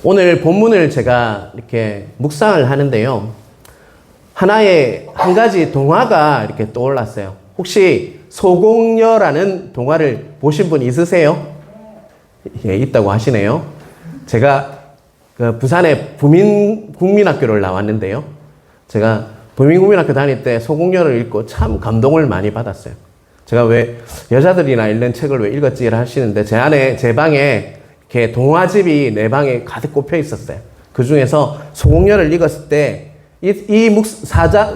오늘 본문을 제가 이렇게 묵상을 하는데요. 한 가지 동화가 이렇게 떠올랐어요. 혹시 소공녀라는 동화를 보신 분 있으세요? 예, 있다고 하시네요. 제가 부산의 부민국민학교를 나왔는데요. 제가 부민국민학교 다닐 때 소공녀를 읽고 참 감동을 많이 받았어요. 제가 왜 여자들이나 읽는 책을 왜 읽었지 하시는데 제 방에 이렇게 동화집이 내 방에 가득 꼽혀 있었어요. 그 중에서 소공녀를 읽었을 때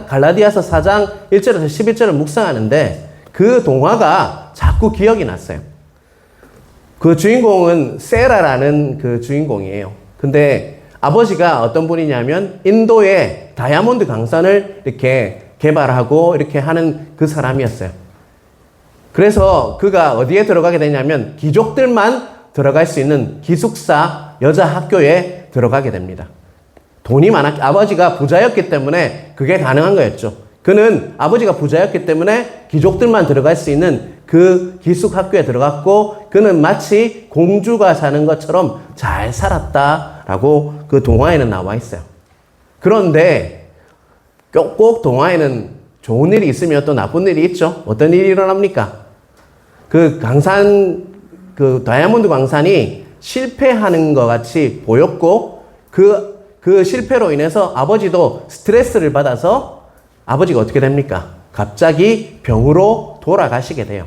갈라디아서 4장 1절에서 11절을 묵상하는데 그 동화가 자꾸 기억이 났어요. 그 주인공은 세라라는 그 주인공이에요. 근데 아버지가 어떤 분이냐면 인도의 다이아몬드 강산을 이렇게 개발하고 이렇게 하는 그 사람이었어요. 그래서 그가 어디에 들어가게 되냐면 귀족들만 들어갈 수 있는 기숙사 여자 학교에 들어가게 됩니다. 돈이 아버지가 부자였기 때문에 그게 가능한 거였죠. 그는 아버지가 부자였기 때문에 귀족들만 들어갈 수 있는 그 기숙학교에 들어갔고 그는 마치 공주가 사는 것처럼 잘 살았다라고 그 동화에는 나와 있어요. 그런데 꼭 동화에는 좋은 일이 있으면 또 나쁜 일이 있죠. 어떤 일이 일어납니까? 그 다이아몬드 광산이 실패하는 것 같이 보였고 그 실패로 인해서 아버지도 스트레스를 받아서 아버지가 어떻게 됩니까? 갑자기 병으로 돌아가시게 돼요.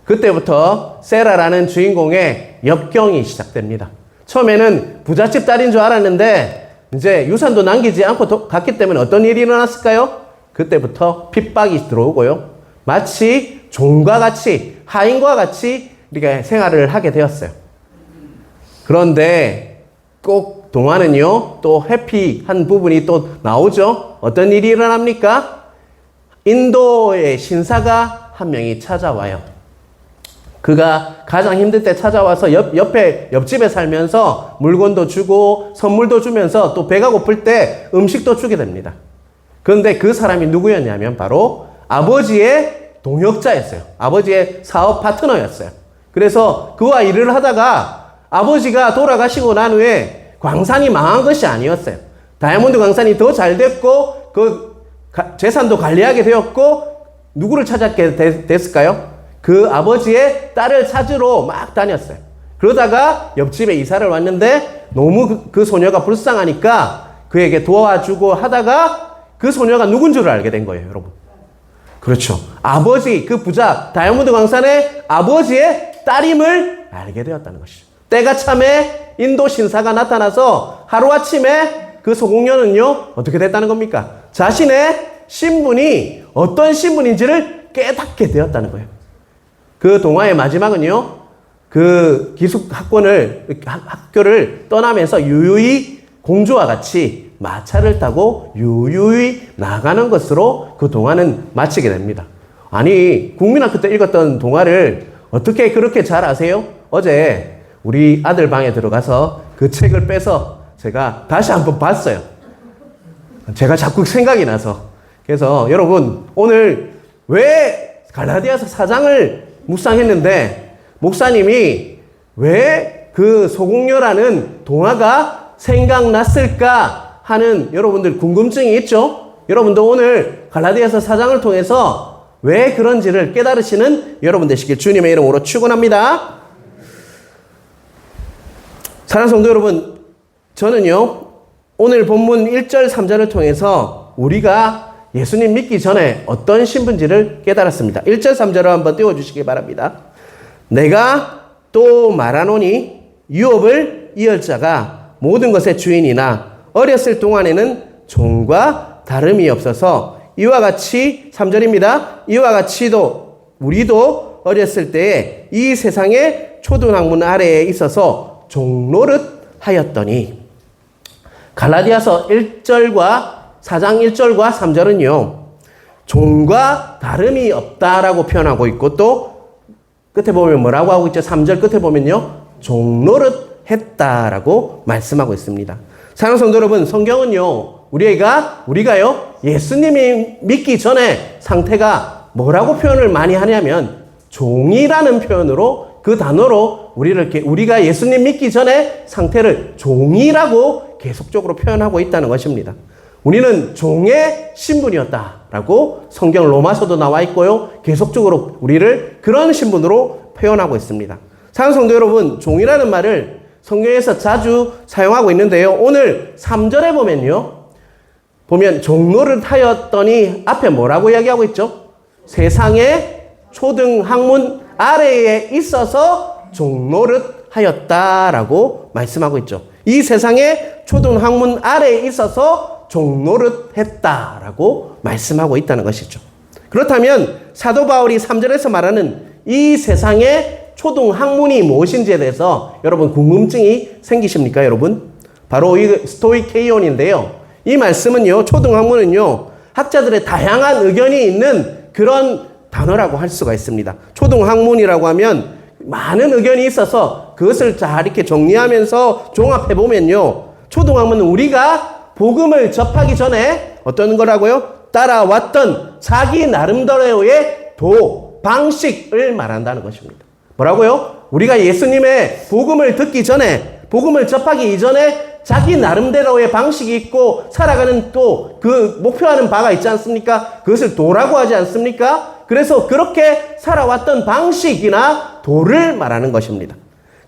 그때부터 세라라는 주인공의 역경이 시작됩니다. 처음에는 부잣집 딸인 줄 알았는데 이제 유산도 남기지 않고 갔기 때문에 어떤 일이 일어났을까요? 그때부터 핍박이 들어오고요. 마치 종과 같이 하인과 같이 이렇게 생활을 하게 되었어요. 그런데 꼭 동화는요, 또 해피한 부분이 또 나오죠. 어떤 일이 일어납니까? 인도의 신사가 한 명이 찾아와요. 그가 가장 힘들 때 찾아와서 옆집에 살면서 물건도 주고 선물도 주면서 또 배가 고플 때 음식도 주게 됩니다. 그런데 그 사람이 누구였냐면 바로 아버지의 동역자였어요. 아버지의 사업 파트너였어요. 그래서 그와 일을 하다가 아버지가 돌아가시고 난 후에 광산이 망한 것이 아니었어요. 다이아몬드 광산이 더 잘 됐고 그 재산도 관리하게 되었고 누구를 찾았게 됐을까요? 그 아버지의 딸을 찾으러 막 다녔어요. 그러다가 옆집에 이사를 왔는데 너무 그 소녀가 불쌍하니까 그에게 도와주고 하다가 그 소녀가 누군 줄 알게 된 거예요, 여러분. 그렇죠. 아버지, 그 부자, 다이아몬드 광산의 아버지의 딸임을 알게 되었다는 것이죠. 때가 참에 인도 신사가 나타나서 하루아침에 그 소공녀는요, 어떻게 됐다는 겁니까? 자신의 신분이 어떤 신분인지를 깨닫게 되었다는 거예요. 그 동화의 마지막은요, 그 학교를 떠나면서 유유히 공주와 같이 마차를 타고 유유히 나가는 것으로 그 동화는 마치게 됩니다. 아니, 국민학교 때 읽었던 동화를 어떻게 그렇게 잘 아세요? 어제 우리 아들 방에 들어가서 그 책을 빼서 제가 다시 한번 봤어요. 제가 자꾸 생각이 나서. 그래서 여러분, 오늘 왜 갈라디아서 4장을 묵상했는데 목사님이 왜 그 소공녀라는 동화가 생각났을까 하는 여러분들 궁금증이 있죠? 여러분도 오늘 갈라디아서 4장을 통해서 왜 그런지를 깨달으시는 여러분 되시길 주님의 이름으로 축원합니다. 사랑하는 성도 여러분, 저는요 오늘 본문 1절 3절을 통해서 우리가 예수님 믿기 전에 어떤 신분지를 깨달았습니다. 1절 3절을 한번 띄워주시기 바랍니다. 내가 또 말하노니 유업을 이을 자가 모든 것의 주인이나 어렸을 동안에는 종과 다름이 없어서 이와 같이 3절입니다. 이와 같이도 우리도 어렸을 때에 이 세상의 초등학문 아래에 있어서 종노릇 하였더니 갈라디아서 4장 1절과 3절은요 종과 다름이 없다라고 표현하고 있고 또 끝에 보면 뭐라고 하고 있죠? 3절 끝에 보면요 종노릇 했다라고 말씀하고 있습니다. 사랑하는 성도 여러분, 성경은요 우리가요 예수님이 믿기 전에 상태가 뭐라고 표현을 많이 하냐면 종이라는 표현으로 그 단어로 우리가 예수님 믿기 전에 상태를 종이라고 계속적으로 표현하고 있다는 것입니다. 우리는 종의 신분이었다라고 성경 로마서도 나와 있고요. 계속적으로 우리를 그런 신분으로 표현하고 있습니다. 사랑하는 성도 여러분, 종이라는 말을 성경에서 자주 사용하고 있는데요. 오늘 3절에 보면 종노릇 하였더니 앞에 뭐라고 이야기하고 있죠? 세상의 초등 학문 아래에 있어서 종노릇 하였다라고 말씀하고 있죠. 이 세상의 초등 학문 아래에 있어서 종노릇 했다라고 말씀하고 있다는 것이죠. 그렇다면 사도 바울이 3절에서 말하는 이 세상의 초등 학문이 무엇인지에 대해서 여러분 궁금증이 생기십니까, 여러분? 바로 이 스토이케이온인데요. 이 말씀은요, 초등 학문은요, 학자들의 다양한 의견이 있는 그런 단어라고 할 수가 있습니다. 초등 학문이라고 하면 많은 의견이 있어서 그것을 잘 이렇게 정리하면서 종합해 보면요, 초등 학문은 우리가 복음을 접하기 전에 어떤 거라고요? 따라왔던 자기 나름대로의 방식을 말한다는 것입니다. 뭐라고요? 우리가 예수님의 복음을 듣기 전에, 복음을 접하기 이전에 자기 나름대로의 방식이 있고 살아가는 또 그 목표하는 바가 있지 않습니까? 그것을 도라고 하지 않습니까? 그래서 그렇게 살아왔던 방식이나 도를 말하는 것입니다.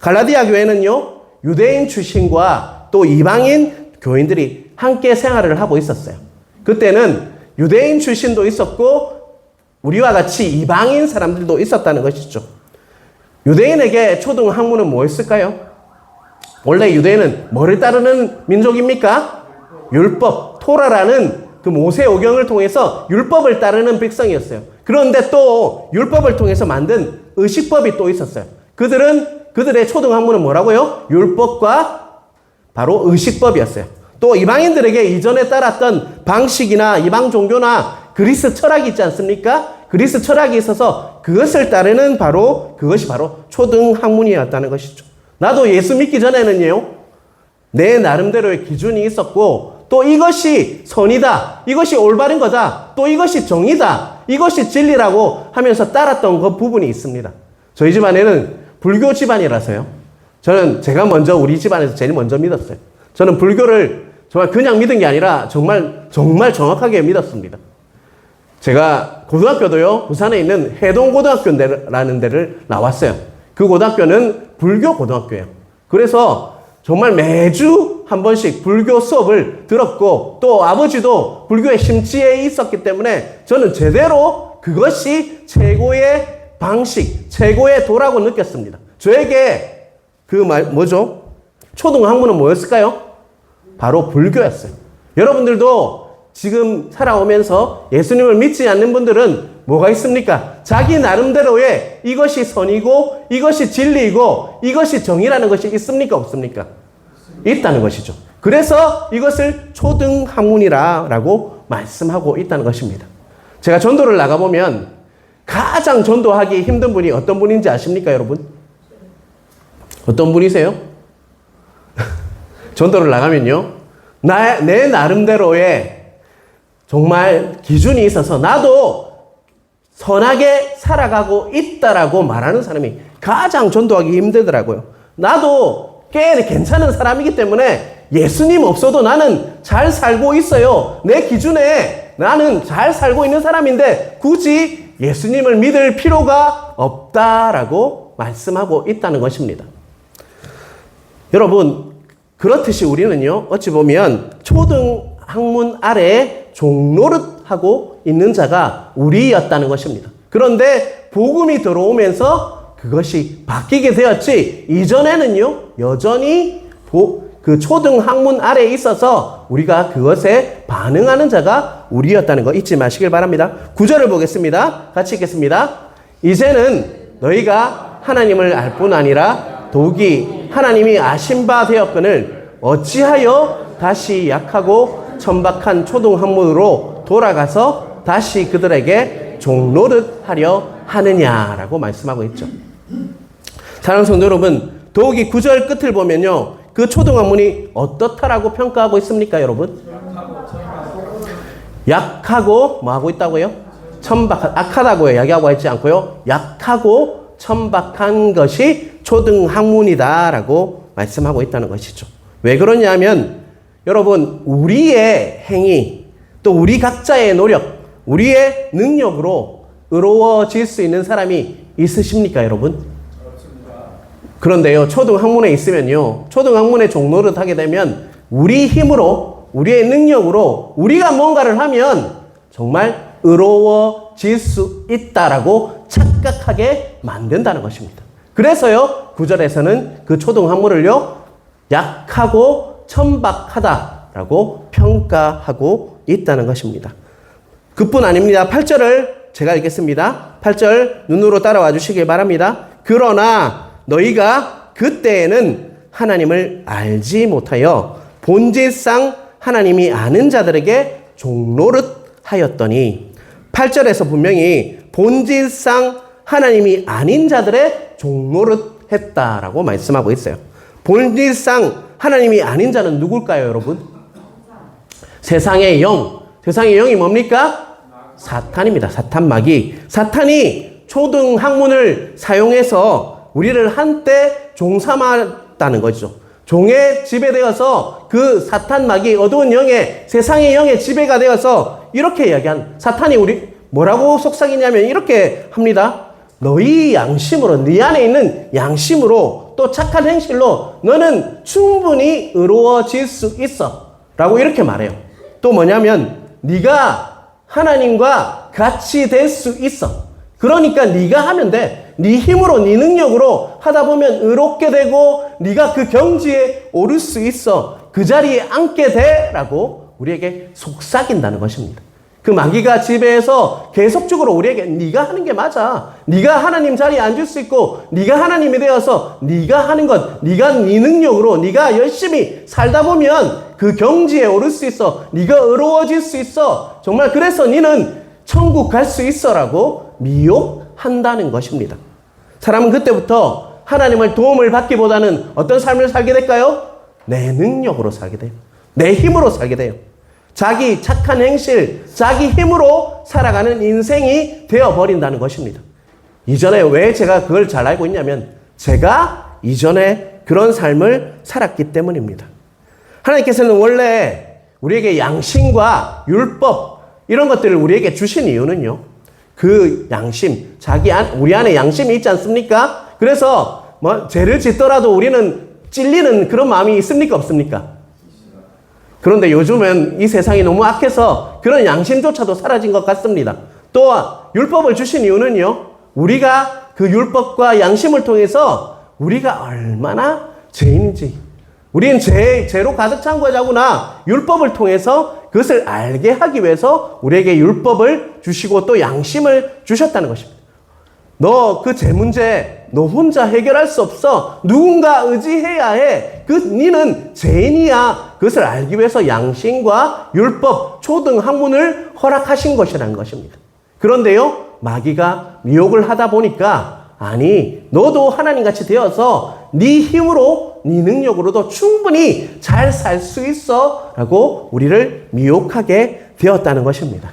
갈라디아 교회는요, 유대인 출신과 또 이방인 교인들이 함께 생활을 하고 있었어요. 그때는 유대인 출신도 있었고 우리와 같이 이방인 사람들도 있었다는 것이죠. 유대인에게 초등 학문은 뭐였을까요? 원래 유대인은 뭐를 따르는 민족입니까? 율법, 토라라는 그 모세오경을 통해서 율법을 따르는 백성이었어요. 그런데 또 율법을 통해서 만든 의식법이 또 있었어요. 그들의 초등 학문은 뭐라고요? 율법과 바로 의식법이었어요. 또 이방인들에게 이전에 따랐던 방식이나 이방 종교나 그리스 철학이 있지 않습니까? 그리스 철학이 있어서 그것을 따르는 그것이 바로 초등 학문이었다는 것이죠. 나도 예수 믿기 전에는요, 내 나름대로의 기준이 있었고, 또 이것이 선이다, 이것이 올바른 거다, 또 이것이 정의다, 이것이 진리라고 하면서 따랐던 그 부분이 있습니다. 저희 집안에는 불교 집안이라서요. 제가 먼저 우리 집안에서 제일 먼저 믿었어요. 저는 불교를 정말 그냥 믿은 게 아니라 정말 정확하게 믿었습니다. 제가 고등학교도요, 부산에 있는 해동고등학교라는 데를 나왔어요. 그 고등학교는 불교 고등학교예요. 그래서 정말 매주 한 번씩 불교 수업을 들었고, 또 아버지도 불교에 심취해 있었기 때문에 저는 제대로 그것이 최고의 방식, 최고의 도라고 느꼈습니다. 저에게 초등 학문은 뭐였을까요? 바로 불교였어요. 여러분들도 지금 살아오면서 예수님을 믿지 않는 분들은 뭐가 있습니까? 자기 나름대로의 이것이 선이고 이것이 진리이고 이것이 정의라는 것이 있습니까? 없습니까? 있다는 것이죠. 그래서 이것을 초등 학문이라고 말씀하고 있다는 것입니다. 제가 전도를 나가보면 가장 전도하기 힘든 분이 어떤 분인지 아십니까, 여러분? 어떤 분이세요? 전도를 나가면요, 내 나름대로의 정말 기준이 있어서 나도 선하게 살아가고 있다라고 말하는 사람이 가장 전도하기 힘들더라고요. 나도 꽤 괜찮은 사람이기 때문에 예수님 없어도 나는 잘 살고 있어요. 내 기준에 나는 잘 살고 있는 사람인데 굳이 예수님을 믿을 필요가 없다라고 말씀하고 있다는 것입니다. 여러분, 그렇듯이 우리는요, 어찌 보면 초등 학문 아래에 종노릇하고 있는 자가 우리였다는 것입니다. 그런데 복음이 들어오면서 그것이 바뀌게 되었지, 이전에는요, 여전히 그 초등 학문 아래에 있어서 우리가 그것에 반응하는 자가 우리였다는 거 잊지 마시길 바랍니다. 9절을 보겠습니다. 같이 읽겠습니다. 이제는 너희가 하나님을 알 뿐 아니라 더욱이 하나님이 아신 바 되었거늘 어찌하여 다시 약하고 천박한 초등학문으로 돌아가서 다시 그들에게 종노릇 하려 하느냐라고 말씀하고 있죠. 사랑하는 성도 여러분, 더욱이 9절 끝을 보면요, 그 초등학문이 어떻다라고 평가하고 있습니까, 여러분? 약하고 뭐 하고 있다고요? 악하다고 이야기하고 있지 않고요, 약하고 천박한 것이 초등학문이다라고 말씀하고 있다는 것이죠. 왜 그러냐면 여러분 우리의 행위 또 우리 각자의 노력, 우리의 능력으로 의로워질 수 있는 사람이 있으십니까, 여러분? 그런데요, 초등학문에 있으면요, 초등학문에 종로를 하게 되면 우리 힘으로, 우리의 능력으로 우리가 뭔가를 하면 정말 의로워질 수 있다라고 착각하게 만든다는 것입니다. 그래서요, 9절에서는 그 초등학문을요, 약하고 천박하다라고 평가하고 있다는 것입니다. 그뿐 아닙니다. 8절을 제가 읽겠습니다. 8절 눈으로 따라와 주시길 바랍니다. 그러나 너희가 그때에는 하나님을 알지 못하여 본질상 하나님이 아는 자들에게 종노릇하였더니 8절에서 분명히 본질상 하나님이 아닌 자들의 종노릇했다라고 말씀하고 있어요. 본질상 하나님이 아닌 자는 누굴까요, 여러분? 세상의 영. 세상의 영이 뭡니까? 사탄입니다. 사탄 마귀. 사탄이 초등학문을 사용해서 우리를 한때 종삼았다는 거죠. 종에 지배되어서 그 사탄 마귀 어두운 영의 세상의 영의 지배가 되어서 이렇게 이야기한 사탄이 우리 뭐라고 속삭이냐면 이렇게 합니다. 너희 양심으로 네 안에 있는 양심으로 또 착한 행실로 너는 충분히 의로워질 수 있어 라고 이렇게 말해요. 또 뭐냐면 네가 하나님과 같이 될 수 있어. 그러니까 네가 하면 돼. 네 힘으로 네 능력으로 하다 보면 의롭게 되고 네가 그 경지에 오를 수 있어. 그 자리에 앉게 돼 라고 우리에게 속삭인다는 것입니다. 그 마귀가 지배해서 계속적으로 우리에게 네가 하는 게 맞아. 네가 하나님 자리에 앉을 수 있고 네가 하나님이 되어서 네가 하는 것, 네가 네 능력으로 네가 열심히 살다 보면 그 경지에 오를 수 있어. 네가 의로워질 수 있어. 정말 그래서 너는 천국 갈 수 있어라고 미혹한다는 것입니다. 사람은 그때부터 하나님을 도움을 받기보다는 어떤 삶을 살게 될까요? 내 능력으로 살게 돼요. 내 힘으로 살게 돼요. 자기 착한 행실, 자기 힘으로 살아가는 인생이 되어버린다는 것입니다. 이전에 왜 제가 그걸 잘 알고 있냐면 제가 이전에 그런 삶을 살았기 때문입니다. 하나님께서는 원래 우리에게 양심과 율법 이런 것들을 우리에게 주신 이유는요. 그 양심, 우리 안에 양심이 있지 않습니까? 그래서 죄를 짓더라도 우리는 찔리는 그런 마음이 있습니까? 없습니까? 그런데 요즘은 이 세상이 너무 악해서 그런 양심조차도 사라진 것 같습니다. 또 율법을 주신 이유는요. 우리가 그 율법과 양심을 통해서 우리가 얼마나 죄인인지 우리는 죄로 가득 찬 거자구나. 율법을 통해서 그것을 알게 하기 위해서 우리에게 율법을 주시고 또 양심을 주셨다는 것입니다. 너 그 죄 문제 너 혼자 해결할 수 없어. 누군가 의지해야 해. 니는 죄인이야. 그것을 알기 위해서 양심과 율법, 초등학문을 허락하신 것이라는 것입니다. 그런데요, 마귀가 미혹을 하다 보니까 아니, 너도 하나님같이 되어서 네 힘으로, 네 능력으로도 충분히 잘 살 수 있어 라고 우리를 미혹하게 되었다는 것입니다.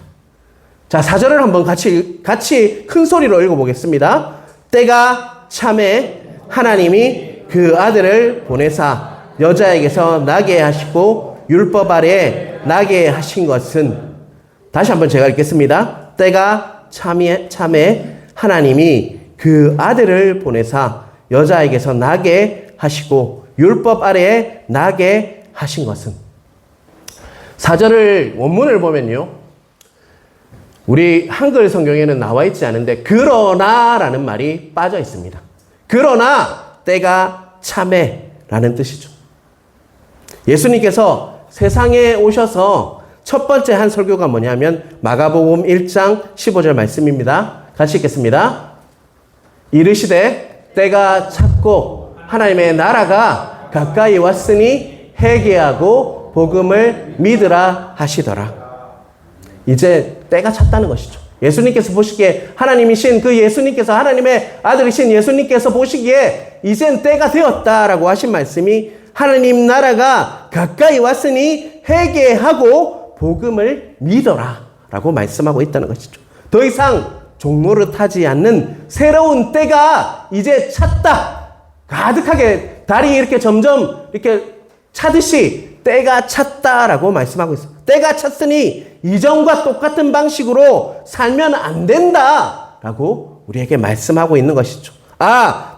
자, 4절을 한번 같이 큰 소리로 읽어보겠습니다. 때가 참에 하나님이 그 아들을 보내사 여자에게서 나게 하시고 율법 아래 나게 하신 것은, 다시 한번 제가 읽겠습니다. 때가 참에 하나님이 그 아들을 보내사 여자에게서 나게 하시고 율법 아래에 나게 하신 것은. 4절을 원문을 보면요, 우리 한글 성경에는 나와 있지 않은데 그러나라는 말이 빠져 있습니다. 그러나 때가 참에라는 뜻이죠. 예수님께서 세상에 오셔서 첫 번째 한 설교가 뭐냐면 마가복음 1장 15절 말씀입니다. 같이 읽겠습니다. 이르시되 때가 찼고 하나님의 나라가 가까이 왔으니 회개하고 복음을 믿으라 하시더라. 이제 때가 찼다는 것이죠. 예수님께서 보시기에, 하나님이신 그 예수님께서, 하나님의 아들이신 예수님께서 보시기에 이젠 때가 되었다라고 하신 말씀이 하나님 나라가 가까이 왔으니 회개하고 복음을 믿어라 라고 말씀하고 있다는 것이죠. 더 이상 종로를 타지 않는 새로운 때가 이제 찼다. 가득하게 달이 이렇게 점점 이렇게 차듯이 때가 찼다라고 말씀하고 있습니다. 때가 찼으니 이전과 똑같은 방식으로 살면 안 된다라고 우리에게 말씀하고 있는 것이죠.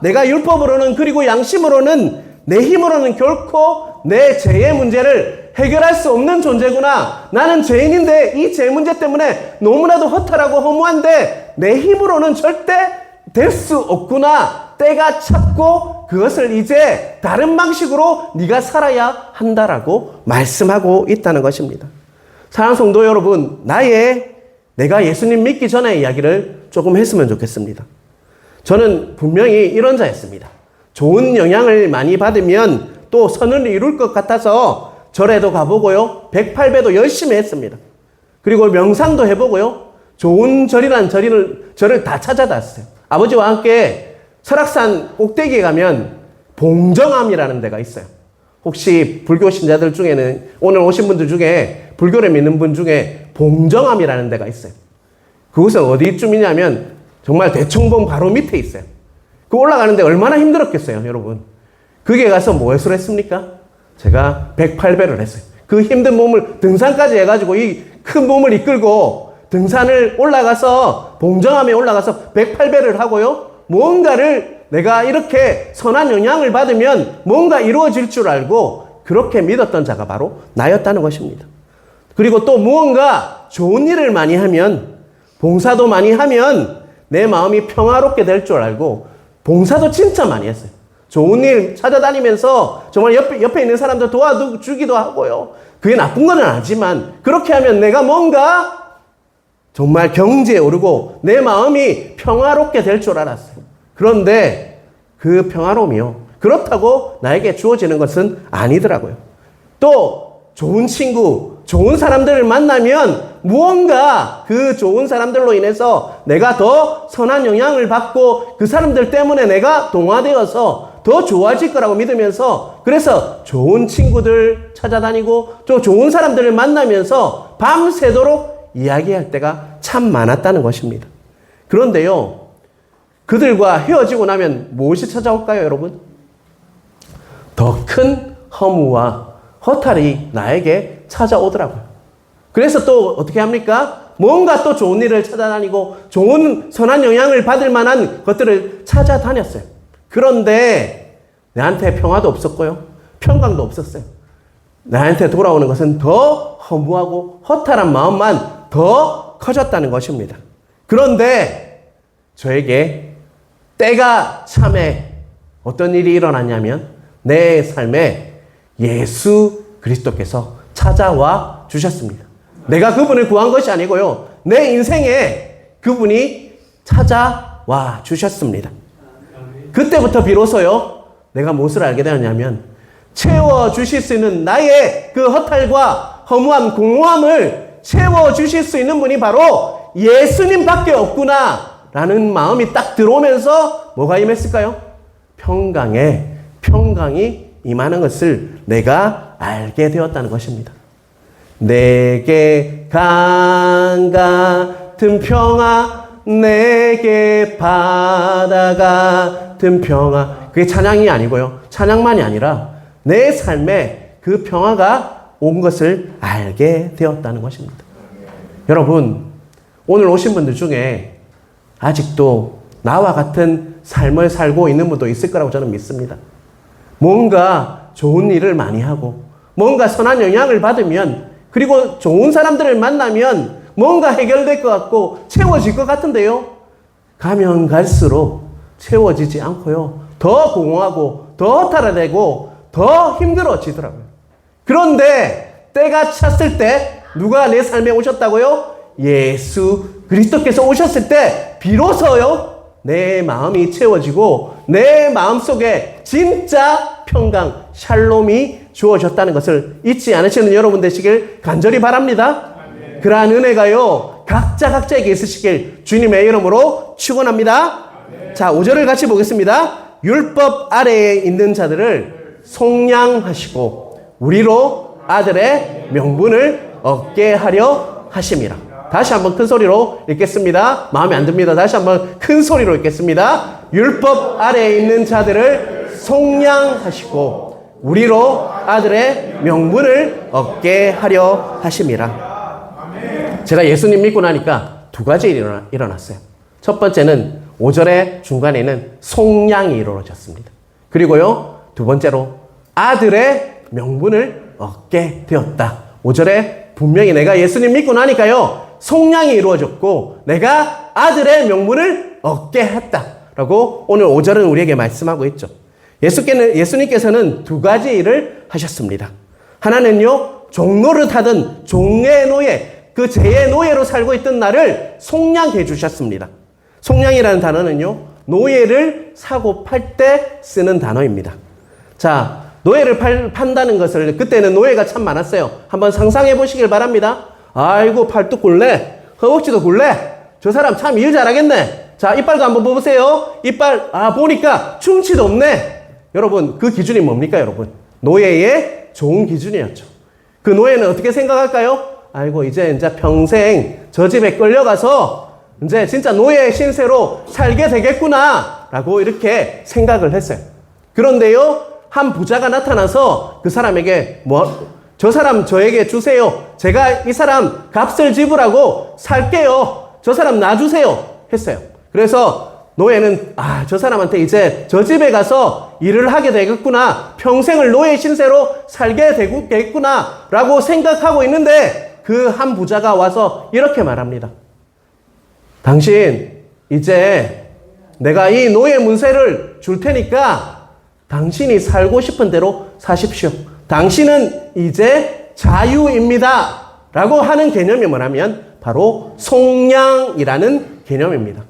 내가 율법으로는 그리고 양심으로는 내 힘으로는 결코 내 죄의 문제를 해결할 수 없는 존재구나. 나는 죄인인데 이 죄 문제 때문에 너무나도 허탈하고 허무한데 내 힘으로는 절대 될 수 없구나. 때가 찼고 그것을 이제 다른 방식으로 네가 살아야 한다라고 말씀하고 있다는 것입니다. 사랑하는 성도 여러분, 내가 예수님 믿기 전의 이야기를 조금 했으면 좋겠습니다. 저는 분명히 이런 자였습니다. 좋은 영향을 많이 받으면 또 선을 이룰 것 같아서 절에도 가보고요. 108배도 열심히 했습니다. 그리고 명상도 해보고요. 좋은 절이란 절을 다 찾아다녔어요. 아버지와 함께 설악산 꼭대기에 가면 봉정암이라는 데가 있어요. 혹시 불교 신자들 중에는 오늘 오신 분들 중에 불교를 믿는 분 중에 봉정암이라는 데가 있어요. 그곳은 어디쯤이냐면 정말 대청봉 바로 밑에 있어요. 그 올라가는데 얼마나 힘들었겠어요, 여러분. 거기에 가서 무엇을 했습니까? 제가 108배를 했어요. 그 힘든 몸을 등산까지 해가지고 이 큰 몸을 이끌고 등산을 올라가서 봉정암에 올라가서 108배를 하고요. 뭔가를 내가 이렇게 선한 영향을 받으면 뭔가 이루어질 줄 알고 그렇게 믿었던 자가 바로 나였다는 것입니다. 그리고 또 무언가 좋은 일을 많이 하면, 봉사도 많이 하면 내 마음이 평화롭게 될 줄 알고 봉사도 진짜 많이 했어요. 좋은 일 찾아다니면서 정말 옆에 있는 사람들 도와주기도 하고요. 그게 나쁜 건 아니지만 그렇게 하면 내가 뭔가 정말 경지에 오르고 내 마음이 평화롭게 될 줄 알았어요. 그런데 그 평화로움이요, 그렇다고 나에게 주어지는 것은 아니더라고요. 또 좋은 친구, 좋은 사람들을 만나면 무언가 그 좋은 사람들로 인해서 내가 더 선한 영향을 받고 그 사람들 때문에 내가 동화되어서 더 좋아질 거라고 믿으면서, 그래서 좋은 친구들 찾아다니고 또 좋은 사람들을 만나면서 밤새도록 이야기할 때가 참 많았다는 것입니다. 그런데요, 그들과 헤어지고 나면 무엇이 찾아올까요, 여러분? 더 큰 허무와 허탈이 나에게 찾아오더라고요. 그래서 또 어떻게 합니까? 뭔가 또 좋은 일을 찾아다니고 좋은 선한 영향을 받을 만한 것들을 찾아다녔어요. 그런데 나한테 평화도 없었고요. 평강도 없었어요. 나한테 돌아오는 것은 더 허무하고 허탈한 마음만 더 커졌다는 것입니다. 그런데 저에게 때가 참에 어떤 일이 일어났냐면 내 삶에 예수 그리스도께서 찾아와 주셨습니다. 내가 그분을 구한 것이 아니고요. 내 인생에 그분이 찾아와 주셨습니다. 그때부터 비로소요, 내가 무엇을 알게 되었냐면 채워주실 수 있는 나의 그 허탈과 허무함, 공허함을 채워주실 수 있는 분이 바로 예수님밖에 없구나 라는 마음이 딱 들어오면서 뭐가 임했을까요? 평강이 임하는 것을 내가 알게 되었다는 것입니다. 내게 강 같은 평화, 내게 바다 같은 평화. 그게 찬양이 아니고요. 찬양만이 아니라 내 삶에 그 평화가 온 것을 알게 되었다는 것입니다. 여러분, 오늘 오신 분들 중에 아직도 나와 같은 삶을 살고 있는 분도 있을 거라고 저는 믿습니다. 뭔가 좋은 일을 많이 하고 뭔가 선한 영향을 받으면, 그리고 좋은 사람들을 만나면 뭔가 해결될 것 같고 채워질 것 같은데요, 가면 갈수록 채워지지 않고요, 더 공허하고 더 허탈하되고 더 힘들어지더라고요. 그런데 때가 찼을 때 누가 내 삶에 오셨다고요? 예수 그리스도께서 오셨을 때 비로소요 내 마음이 채워지고 내 마음속에 진짜 평강, 샬롬이 주어졌다는 것을 잊지 않으시는 여러분 되시길 간절히 바랍니다. 그러한 은혜가요 각자에게 있으시길 주님의 이름으로 축원합니다. 자, 5절을 같이 보겠습니다. 율법 아래에 있는 자들을 속량하시고 우리로 아들의 명분을 얻게 하려 하심이라. 다시 한번 큰 소리로 읽겠습니다. 마음에 안 듭니다. 다시 한번 큰 소리로 읽겠습니다. 율법 아래에 있는 자들을 속량하시고 우리로 아들의 명분을 얻게 하려 하심이라. 제가 예수님 믿고 나니까 두 가지 일이 일어났어요. 첫 번째는 5절의 중간에는 속량이 이루어졌습니다. 그리고요, 두 번째로 아들의 명분을 얻게 되었다. 5절에 분명히 내가 예수님 믿고 나니까요, 속량이 이루어졌고 내가 아들의 명분을 얻게 했다라고 오늘 5절은 우리에게 말씀하고 있죠. 예수님께서는 두 가지 일을 하셨습니다. 하나는요, 종노릇 하던 종의 노예, 그 죄의 노예로 살고 있던 나를 속량해 주셨습니다. 속량이라는 단어는요, 노예를 사고 팔 때 쓰는 단어입니다. 자, 노예를 판다는 것을, 그때는 노예가 참 많았어요. 한번 상상해 보시길 바랍니다. 아이고, 팔뚝 굴래, 허벅지도 굴래, 저 사람 참 일 잘하겠네. 자, 이빨도 한번 보세요. 이빨, 보니까 충치도 없네. 여러분, 그 기준이 뭡니까, 여러분? 노예의 좋은 기준이었죠. 그 노예는 어떻게 생각할까요? 아이고, 이제 평생 저 집에 끌려가서 이제 진짜 노예의 신세로 살게 되겠구나 라고 이렇게 생각을 했어요. 그런데요, 한 부자가 나타나서 그 사람에게 저 사람 저에게 주세요. 제가 이 사람 값을 지불하고 살게요. 저 사람 놔주세요. 했어요. 그래서 노예는 저 사람한테 이제 저 집에 가서 일을 하게 되겠구나. 평생을 노예 신세로 살게 되겠구나 라고 생각하고 있는데 그 한 부자가 와서 이렇게 말합니다. 당신 이제 내가 이 노예 문세를 줄 테니까 당신이 살고 싶은 대로 사십시오. 당신은 이제 자유입니다. 라고 하는 개념이 뭐냐면 바로 속량이라는 개념입니다.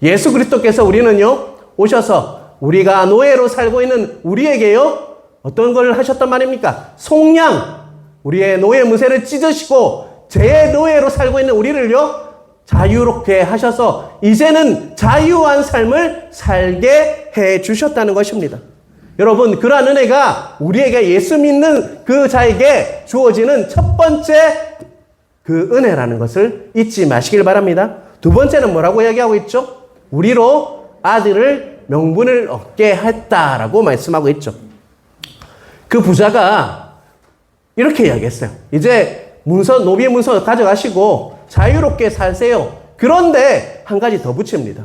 예수 그리스도께서 우리는요, 오셔서 우리가 노예로 살고 있는 우리에게요, 어떤 걸 하셨단 말입니까? 속량, 우리의 노예 문세를 찢으시고 죄의 노예로 살고 있는 우리를요, 자유롭게 하셔서 이제는 자유한 삶을 살게 해 주셨다는 것입니다. 여러분, 그러한 은혜가 우리에게 예수 믿는 그 자에게 주어지는 첫 번째 그 은혜라는 것을 잊지 마시길 바랍니다. 두 번째는 뭐라고 이야기하고 있죠? 우리로 아들을 명분을 얻게 했다라고 말씀하고 있죠. 그 부자가 이렇게 이야기했어요. 이제 노비의 문서 가져가시고 자유롭게 사세요. 그런데 한 가지 더 붙입니다.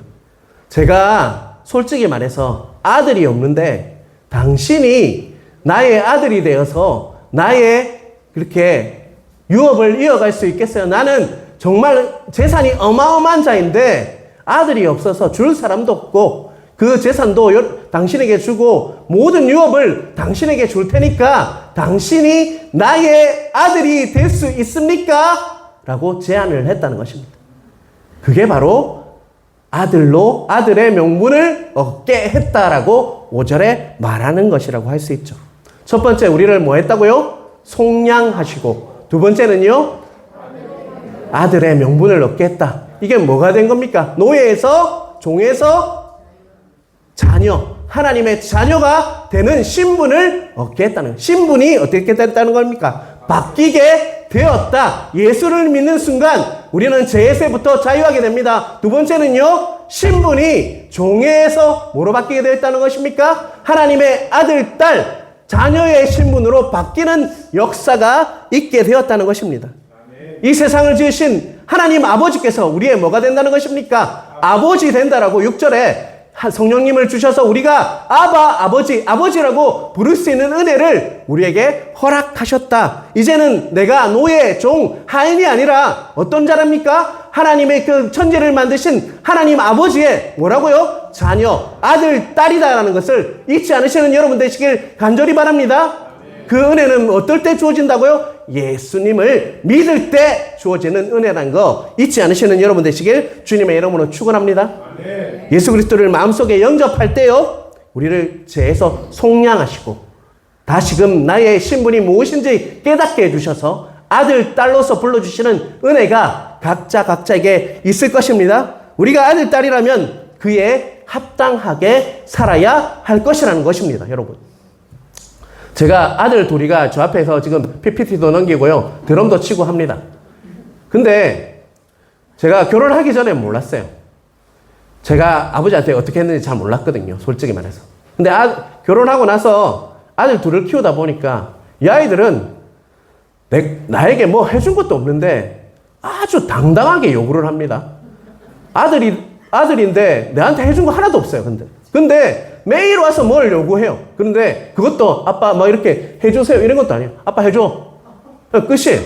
제가 솔직히 말해서 아들이 없는데 당신이 나의 아들이 되어서 나의 그렇게 유업을 이어갈 수 있겠어요? 나는 정말 재산이 어마어마한 자인데 아들이 없어서 줄 사람도 없고 그 재산도 당신에게 주고 모든 유업을 당신에게 줄 테니까 당신이 나의 아들이 될 수 있습니까? 라고 제안을 했다는 것입니다. 그게 바로 아들의 명분을 얻게 했다라고 5절에 말하는 것이라고 할 수 있죠. 첫 번째, 우리를 뭐 했다고요? 속량하시고, 두 번째는요, 아들의 명분을 얻게 했다. 이게 뭐가 된 겁니까? 노예에서, 종에서 자녀, 하나님의 자녀가 되는 신분을 얻게 했다는, 신분이 어떻게 됐다는 겁니까? 바뀌게 되었다. 예수를 믿는 순간 우리는 죄에서부터 자유하게 됩니다. 두 번째는요, 신분이 종에서 뭐로 바뀌게 되었다는 것입니까? 하나님의 아들, 딸, 자녀의 신분으로 바뀌는 역사가 있게 되었다는 것입니다. 이 세상을 지으신 하나님 아버지께서 우리의 뭐가 된다는 것입니까? 아버지 된다라고 6절에 성령님을 주셔서 우리가 아버지라고 부를 수 있는 은혜를 우리에게 허락하셨다. 이제는 내가 노예, 종, 하인이 아니라 어떤 자랍니까? 하나님의 그 천지를 만드신 하나님 아버지의 뭐라고요? 자녀, 아들, 딸이다라는 것을 잊지 않으시는 여러분 되시길 간절히 바랍니다. 그 은혜는 어떨 때 주어진다고요? 예수님을 믿을 때 주어지는 은혜라는 거 잊지 않으시는 여러분 되시길 주님의 이름으로 축원합니다. 예수 그리스도를 마음속에 영접할 때요, 우리를 죄에서 속량하시고 다시금 나의 신분이 무엇인지 깨닫게 해주셔서 아들, 딸로서 불러주시는 은혜가 각자에게 있을 것입니다. 우리가 아들, 딸이라면 그에 합당하게 살아야 할 것이라는 것입니다. 여러분, 제가 아들 둘이가 저 앞에서 지금 PPT도 넘기고요, 드럼도 치고 합니다. 근데 제가 결혼하기 전에 몰랐어요. 제가 아버지한테 어떻게 했는지 잘 몰랐거든요. 솔직히 말해서. 근데 결혼하고 나서 아들 둘을 키우다 보니까 이 아이들은 나에게 뭐 해준 것도 없는데 아주 당당하게 요구를 합니다. 아들인데 내한테 해준 거 하나도 없어요. 근데 매일 와서 뭘 요구해요. 그런데 그것도 아빠 뭐 이렇게 해주세요 이런 것도 아니에요. 아빠 해줘. 끝이에요.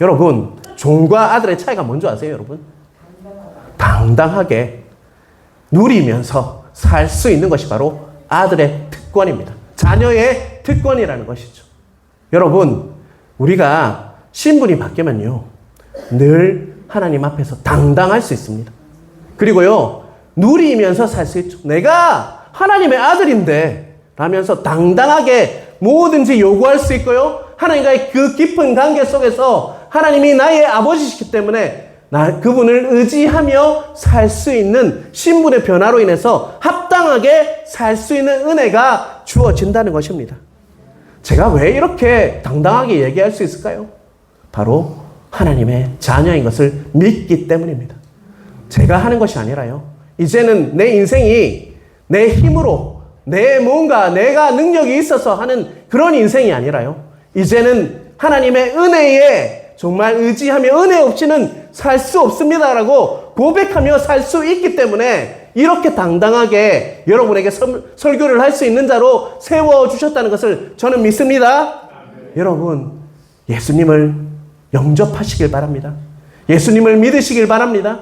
여러분, 종과 아들의 차이가 뭔지 아세요, 여러분? 당당하게 누리면서 살 수 있는 것이 바로 아들의 특권입니다. 자녀의 특권이라는 것이죠. 여러분, 우리가 신분이 바뀌면요, 늘 하나님 앞에서 당당할 수 있습니다. 그리고요, 누리면서 살 수 있죠. 내가 하나님의 아들인데 라면서 당당하게 뭐든지 요구할 수 있고요, 하나님과의 그 깊은 관계 속에서 하나님이 나의 아버지시기 때문에 그분을 의지하며 살 수 있는 신분의 변화로 인해서 합당하게 살 수 있는 은혜가 주어진다는 것입니다. 제가 왜 이렇게 당당하게 얘기할 수 있을까요? 바로 하나님의 자녀인 것을 믿기 때문입니다. 제가 하는 것이 아니라요, 이제는 내 인생이 내 힘으로 뭔가 내가 능력이 있어서 하는 그런 인생이 아니라요, 이제는 하나님의 은혜에 정말 의지하며 은혜 없이는 살 수 없습니다라고 고백하며 살 수 있기 때문에 이렇게 당당하게 여러분에게 설교를 할 수 있는 자로 세워주셨다는 것을 저는 믿습니다. 여러분, 예수님을 영접하시길 바랍니다. 예수님을 믿으시길 바랍니다.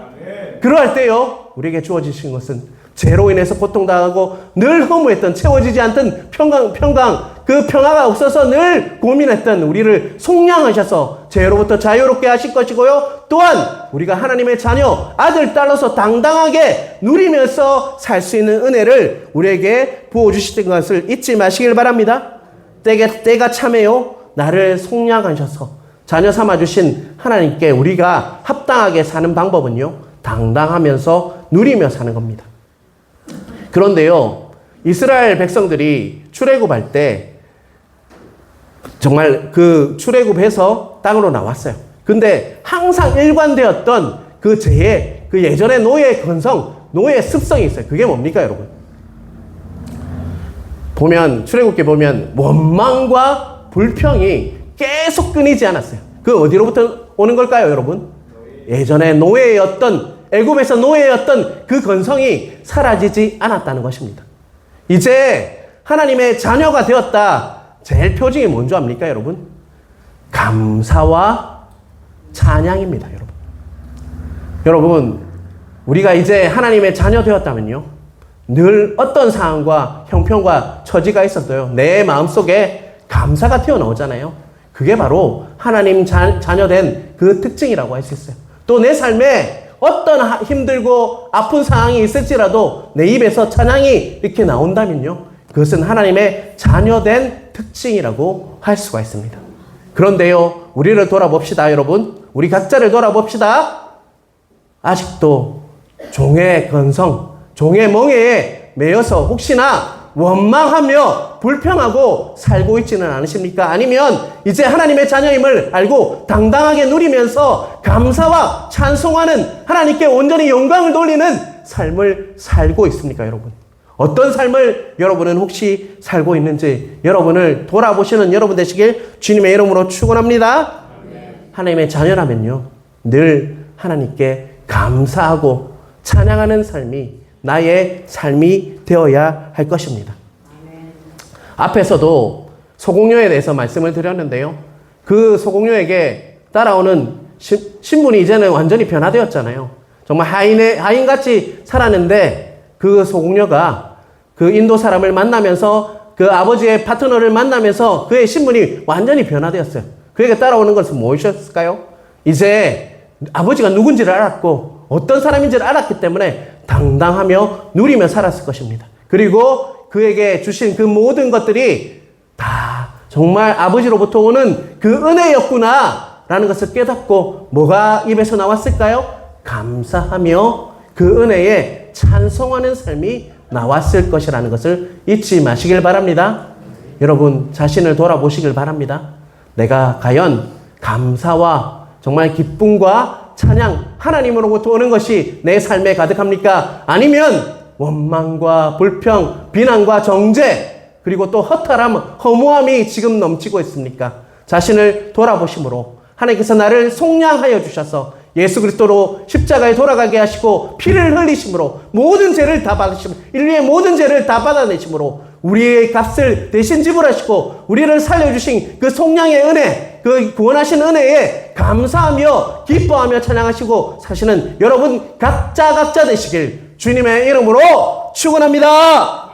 그러할 때요, 우리에게 주어지신 것은 죄로 인해서 고통당하고 늘 허무했던, 채워지지 않던 평강, 그 평화가 없어서 늘 고민했던 우리를 속량하셔서 죄로부터 자유롭게 하실 것이고요, 또한 우리가 하나님의 자녀, 아들, 딸로서 당당하게 누리면서 살 수 있는 은혜를 우리에게 부어주시는 것을 잊지 마시길 바랍니다. 때가 참에요, 나를 속량하셔서 자녀 삼아주신 하나님께 우리가 합당하게 사는 방법은요, 당당하면서 누리며 사는 겁니다. 그런데요, 이스라엘 백성들이 출애굽할 때 정말 그 출애굽해서 땅으로 나왔어요. 근데 항상 일관되었던 그 죄의, 그 예전의 노예의 근성, 노예의 습성이 있어요. 그게 뭡니까, 여러분? 출애굽기 보면 원망과 불평이 계속 끊이지 않았어요. 그 어디로부터 오는 걸까요, 여러분? 예전에 노예였던, 애굽에서 노예였던 그 근성이 사라지지 않았다는 것입니다. 이제 하나님의 자녀가 되었다. 제일 표징이 뭔지 압니까, 여러분? 감사와 찬양입니다, 여러분. 여러분, 우리가 이제 하나님의 자녀 되었다면요, 늘 어떤 상황과 형편과 처지가 있었어요, 내 마음속에 감사가 튀어나오잖아요. 그게 바로 하나님 자녀된 그 특징이라고 할 수 있어요. 또 내 삶에 어떤 힘들고 아픈 상황이 있을지라도 내 입에서 찬양이 이렇게 나온다면요, 그것은 하나님의 자녀된 특징이라고 할 수가 있습니다. 그런데요, 우리를 돌아봅시다, 여러분. 우리 각자를 돌아봅시다. 아직도 종의 근성, 종의 멍에에 매여서 혹시나 원망하며 불평하고 살고 있지는 않으십니까? 아니면 이제 하나님의 자녀임을 알고 당당하게 누리면서 감사와 찬송하는, 하나님께 온전히 영광을 돌리는 삶을 살고 있습니까, 여러분? 어떤 삶을 여러분은 혹시 살고 있는지 여러분을 돌아보시는 여러분 되시길 주님의 이름으로 축원합니다. 하나님의 자녀라면요, 늘 하나님께 감사하고 찬양하는 삶이 나의 삶이 되어야 할 것입니다. 앞에서도 소공녀에 대해서 말씀을 드렸는데요, 그 소공녀에게 따라오는 신분이 이제는 완전히 변화되었잖아요. 정말 하인같이 살았는데 그 소공녀가 그 인도 사람을 만나면서 그 아버지의 파트너를 만나면서 그의 신분이 완전히 변화되었어요. 그에게 따라오는 것은 무엇이었을까요? 이제 아버지가 누군지를 알았고 어떤 사람인지를 알았기 때문에 당당하며 누리며 살았을 것입니다. 그리고 그에게 주신 그 모든 것들이 다 정말 아버지로부터 오는 그 은혜였구나 라는 것을 깨닫고 뭐가 입에서 나왔을까요? 감사하며 그 은혜에 찬송하는 삶이 나왔을 것이라는 것을 잊지 마시길 바랍니다. 여러분 자신을 돌아보시길 바랍니다. 내가 과연 감사와 정말 기쁨과 찬양, 하나님으로부터 오는 것이 내 삶에 가득합니까? 아니면 원망과 불평, 비난과 정죄, 그리고 또 허탈함, 허무함이 지금 넘치고 있습니까? 자신을 돌아보심으로 하나님께서 나를 속량하여 주셔서 예수 그리스도로 십자가에 돌아가게 하시고 피를 흘리심으로 모든 죄를 다 받으시고 인류의 모든 죄를 다 받아내심으로 우리의 값을 대신 지불하시고 우리를 살려주신 그 속량의 은혜, 그 구원하신 은혜에 감사하며 기뻐하며 찬양하시고 사시는 여러분 각자 되시길 주님의 이름으로 축원합니다.